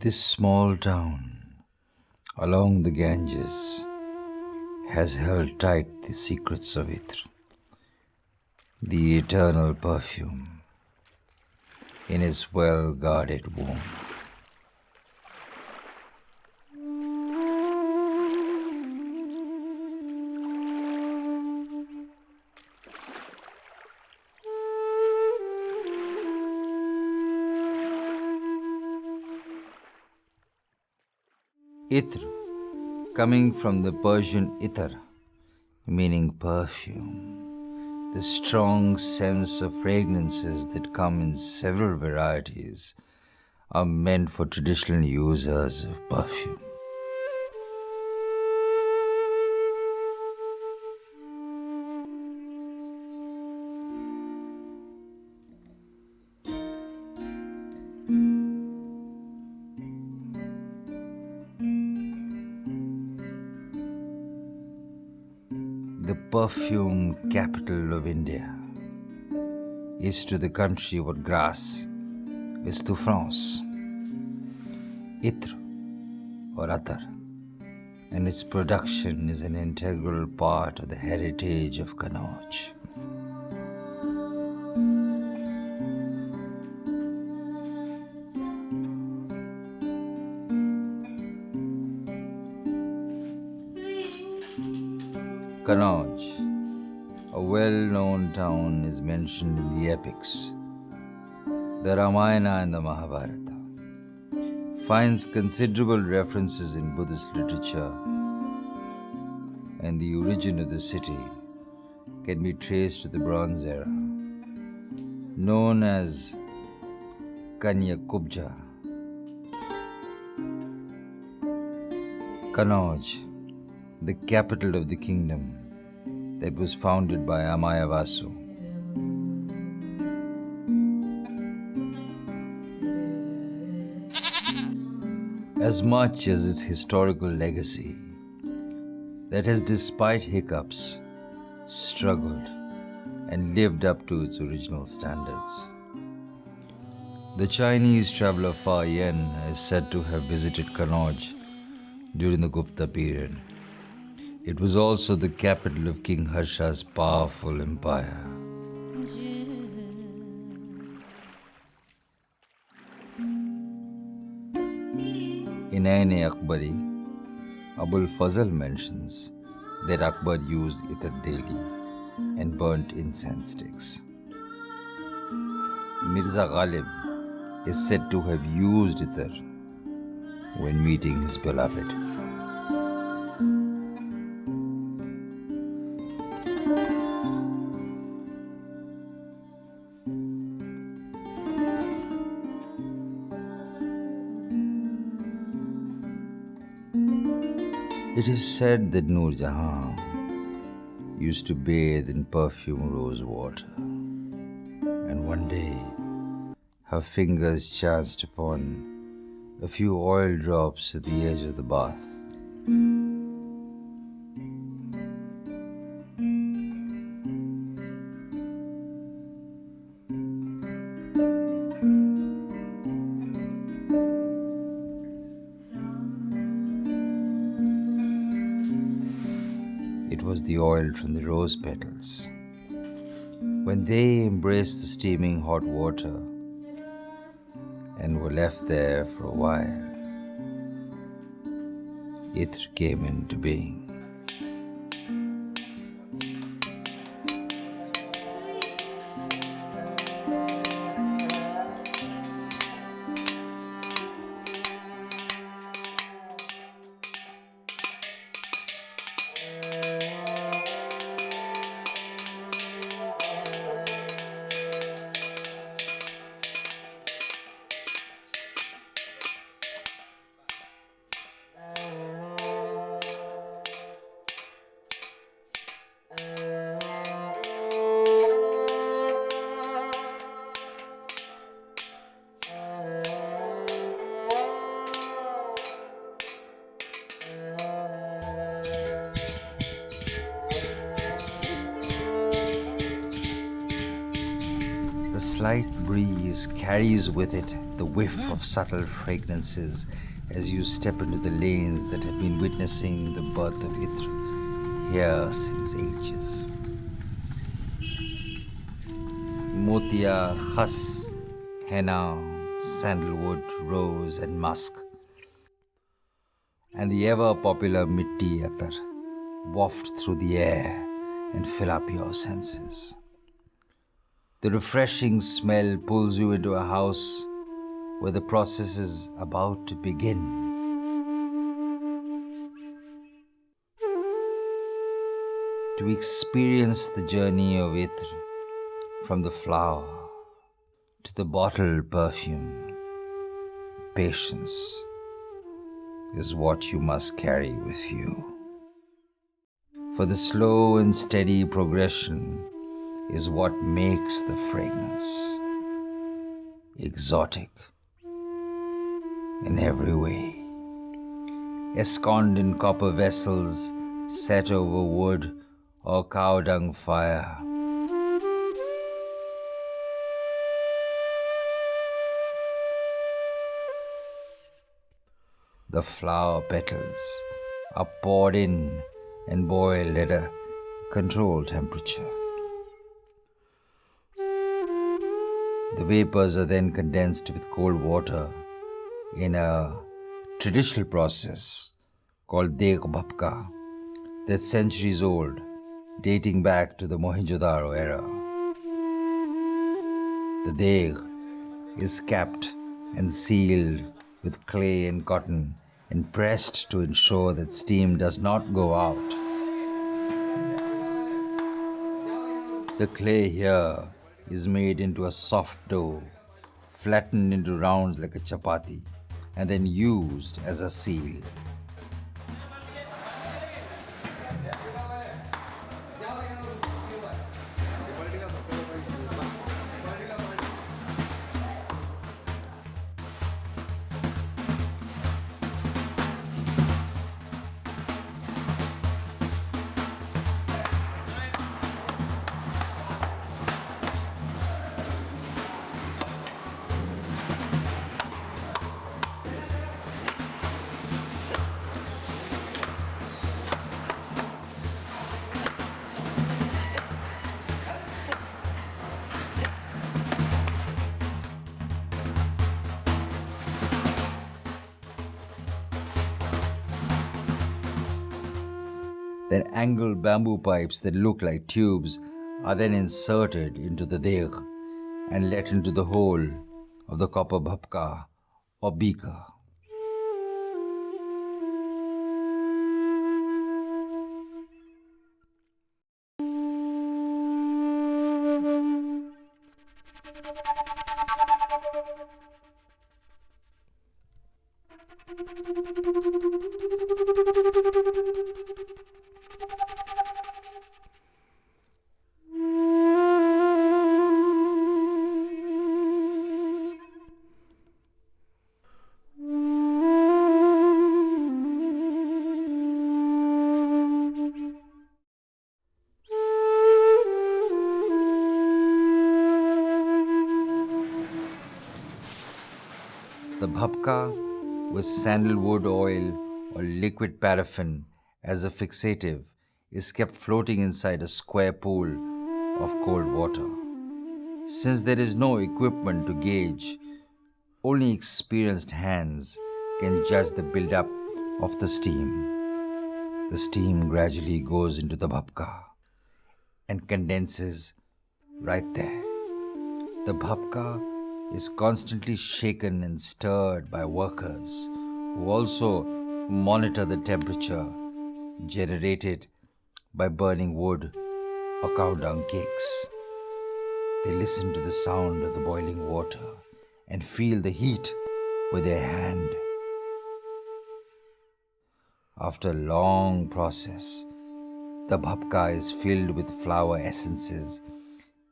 This small town along the Ganges has held tight the secrets of Itr, the eternal perfume, in its well-guarded womb. Itr, coming from the Persian itar, meaning perfume, the strong sense of fragrances that come in several varieties are meant for traditional users of perfume. The perfume capital of India is to the country what grass is to France. Itr or Atar, and its production is an integral part of the heritage of Kannauj. Kannauj, a well-known town, is mentioned in the epics. The Ramayana and the Mahabharata finds considerable references in Buddhist literature, and the origin of the city can be traced to the Bronze Era, known as Kanyakubja. Kannauj, the capital of the kingdom that was founded by Amayavasu. As much as its historical legacy, that has, despite hiccups, struggled and lived up to its original standards. The Chinese traveler Fa Yan is said to have visited Kannauj during the Gupta period. It was also the capital of King Harsha's powerful empire. In Ain-e-Akbari, Abul Fazl mentions that Akbar used itar daily and burnt incense sticks. Mirza Ghalib is said to have used itar when meeting his beloved. It is said that Noor Jahan used to bathe in perfume rose water, and one day her fingers chanced upon a few oil drops at the edge of the bath. It was the oil from the rose petals. When they embraced the steaming hot water and were left there for a while, Itr came into being. slight breeze carries with it the whiff of subtle fragrances as you step into the lanes that have been witnessing the birth of Itr here since ages. Motia, khas, henna, sandalwood, rose, and musk, and the ever popular mitti atar waft through the air and fill up your senses. The refreshing smell pulls you into a house where the process is about to begin. To experience the journey of Itr from the flower to the bottled perfume, patience is what you must carry with you. For the slow and steady progression is what makes the fragrance exotic in every way. Ensconced in copper vessels set over wood or cow dung fire, the flower petals are poured in and boiled at a controlled temperature. The vapors are then condensed with cold water in a traditional process called Degh Bhapka that's centuries old, dating back to the Mohenjo-daro era. The Degh is capped and sealed with clay and cotton and pressed to ensure that steam does not go out. The clay here is made into a soft dough, flattened into rounds like a chapati, and then used as a seal. Then angled bamboo pipes that look like tubes are then inserted into the degh and let into the hole of the copper bhapka or beaker. The bhapka with sandalwood oil or liquid paraffin as a fixative is kept floating inside a square pool of cold water. Since there is no equipment to gauge, only experienced hands can judge the build-up of the steam. The steam gradually goes into the bhapka and condenses right there. The bhapka is constantly shaken and stirred by workers who also monitor the temperature generated by burning wood or cow dung cakes. They listen to the sound of the boiling water and feel the heat with their hand. After a long process, the bhapka is filled with flower essences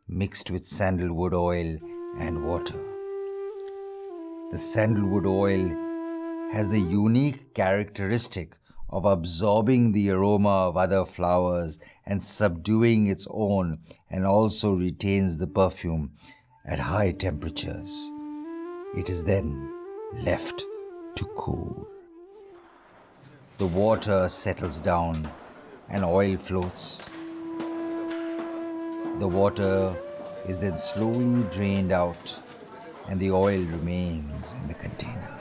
mixed with sandalwood oil and water. The sandalwood oil has the unique characteristic of absorbing the aroma of other flowers and subduing its own, and also retains the perfume at high temperatures. It is then left to cool. The water settles down and oil floats. The water is then slowly drained out and the oil remains in the container.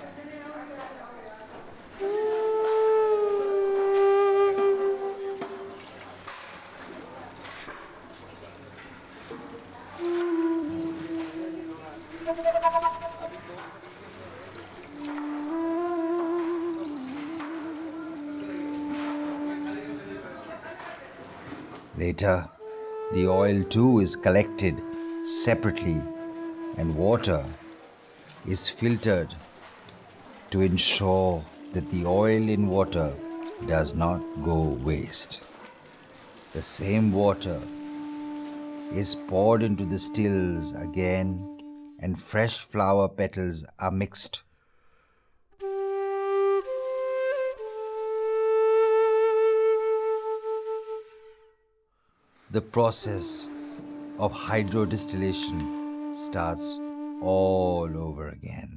Later, the oil too is collected separately and water is filtered to ensure that the oil in water does not go waste. The same water is poured into the stills again and fresh flower petals are mixed. The process of hydrodistillation starts all over again.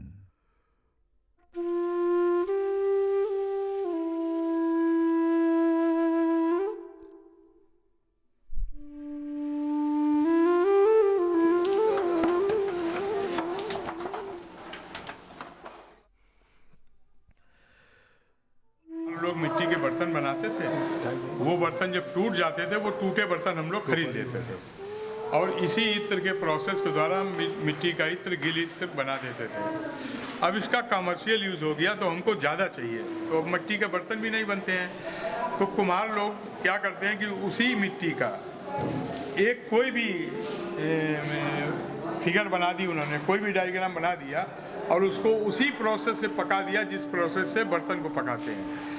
लोग मिट्टी के बर्तन बनाते थे, वो बर्तन जब टूट जाते थे, वो टूटे बर्तन हम लोग खरीद लेते थे और इसी इत्र के प्रोसेस के द्वारा हम मिट्टी का इत्र, गिल इत्र बना देते थे। अब इसका कमर्शियल यूज़ हो गया तो हमको ज़्यादा चाहिए, तो अब मिट्टी के बर्तन भी नहीं बनते हैं। तो कुम्हार लोग क्या करते हैं कि उसी मिट्टी का एक कोई भी फिगर बना दी उन्होंने, कोई भी डायग्राम बना दिया और उसको उसी प्रोसेस से पका दिया जिस प्रोसेस से बर्तन को पकाते हैं,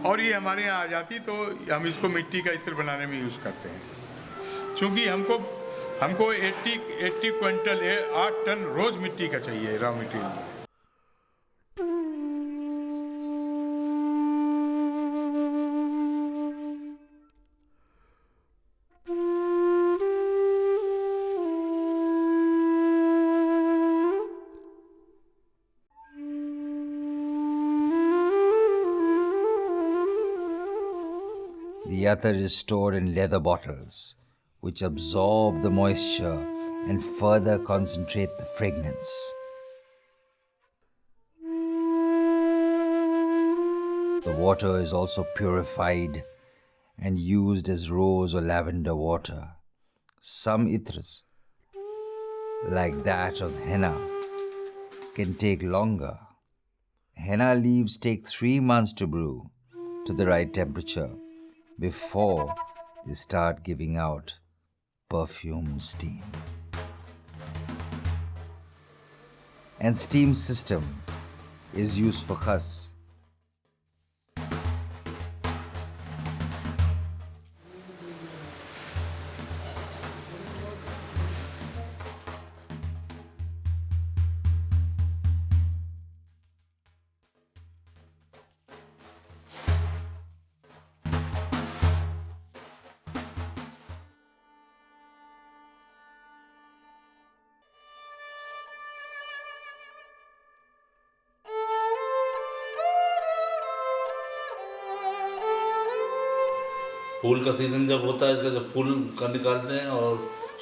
और ये हमारे यहाँ आ जाती तो हम इसको मिट्टी का इत्र बनाने में यूज़ करते हैं। चूँकि हमको 80 क्विंटल 8 टन रोज़ मिट्टी का चाहिए, raw material. The other is stored in leather bottles, which absorb the moisture and further concentrate the fragrance. The water is also purified and used as rose or lavender water. Some itras, like that of henna, can take longer. Henna leaves take 3 months to brew to the right temperature before they start giving out perfume steam. And steam system is used for khas. फूल का season जब होता है, इसका जब फूल का निकालते हैं, और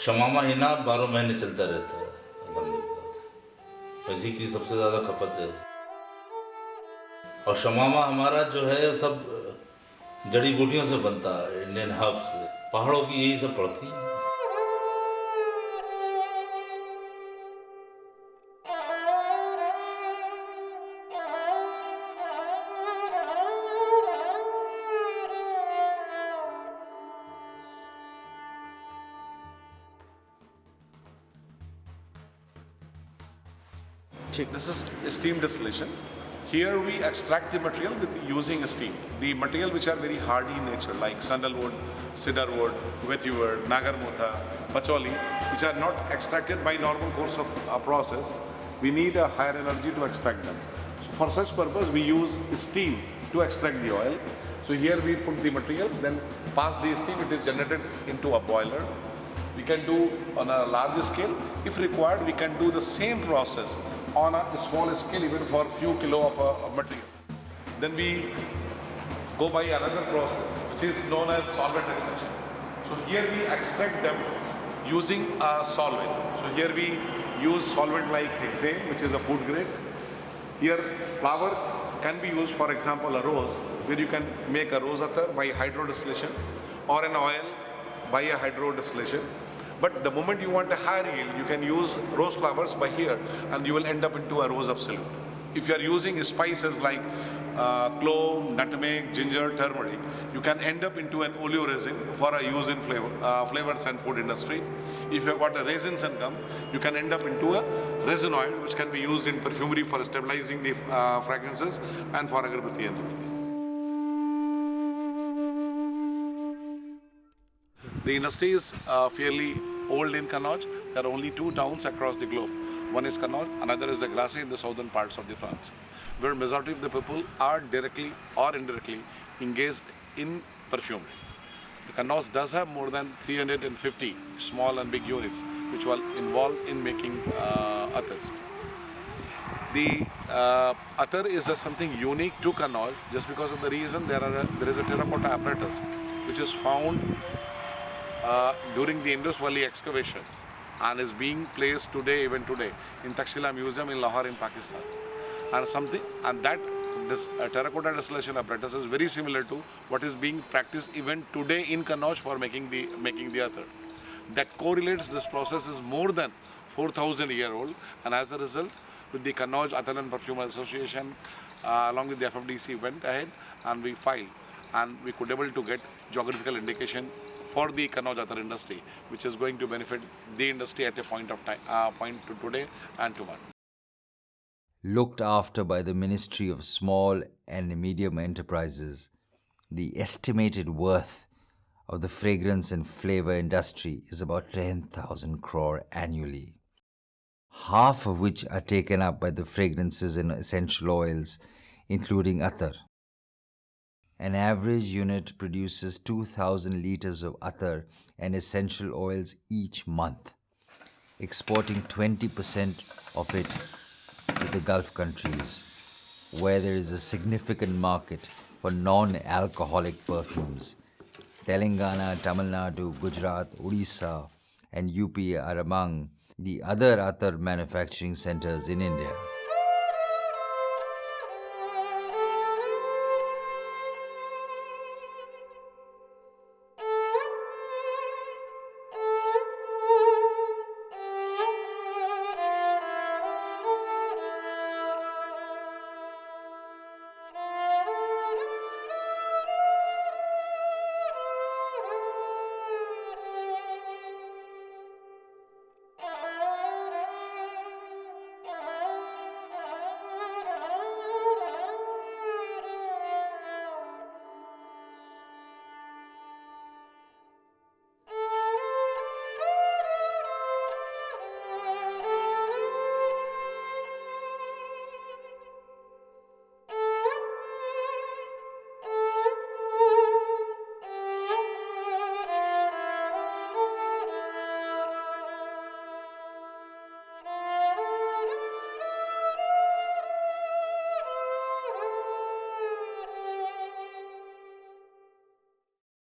शमामा हिना 12 महीने चलता रहता है। अल्हम्दुलिल्लाह इसी की सबसे ज़्यादा खपत है। और शमामा हमारा जो है सब जड़ी बूटियों से बनता है, इंडियन हर्ब्स से, पहाड़ों की यही सब पड़ती है। This is steam distillation. Here we extract the material using steam. The material which are very hardy in nature, like sandalwood, cedarwood, vetiver, nagarmotha, pacholi, which are not extracted by normal course of a process, we need a higher energy to extract them. So for such purpose, we use steam to extract the oil. So here we put the material, then pass the steam, it is generated into a boiler. We can do on a larger scale. If required, we can do the same process on a smaller scale, even for a few kilo of material. Then we go by another process, which is known as solvent extraction. So here we extract them using a solvent. So here we use solvent like hexane, which is a food grade. Here flower can be used, for example, a rose, where you can make a rose attar by hydrodistillation, or an oil by a hydrodistillation. But the moment you want a higher yield, you can use rose flowers by here, and you will end up into a rose absolute. If you are using spices like clove, nutmeg, ginger, turmeric, you can end up into an oleoresin for a use in flavors and food industry. If you have got a resins and gum, you can end up into a resin oil, which can be used in perfumery for stabilizing the fragrances and for agarbatti and dhupatti. The industry is fairly old in Kannauj. There are only two towns across the globe. One is Kannauj, another is the Grasse in the southern parts of the France, where majority of the people are directly or indirectly engaged in perfumery. The Kannauj does have more than 350 small and big units which were involved in making attars. The attar is something unique to Kannauj just because of the reason there is a terracotta apparatus which is found during the Indus Valley excavation and is being placed even today in Taxila Museum in Lahore in Pakistan. And this terracotta distillation apparatus is very similar to what is being practiced even today in Kannauj for making the attar. That correlates. This process is more than 4,000 year old, and as a result, with the Kannauj Attar and Perfume Association, along with the FFDC, went ahead and we filed, and we could able to get geographical indication for the Kannauj attar industry, which is going to benefit the industry at a point to today and tomorrow. Looked after by the Ministry of Small and Medium Enterprises, the estimated worth of the fragrance and flavor industry is about 10,000 crore annually, half of which are taken up by the fragrances and essential oils, including attar. An average unit produces 2,000 liters of attar and essential oils each month, exporting 20% of it to the Gulf countries, where there is a significant market for non-alcoholic perfumes. Telangana, Tamil Nadu, Gujarat, Odisha, and UP are among the other attar manufacturing centers in India.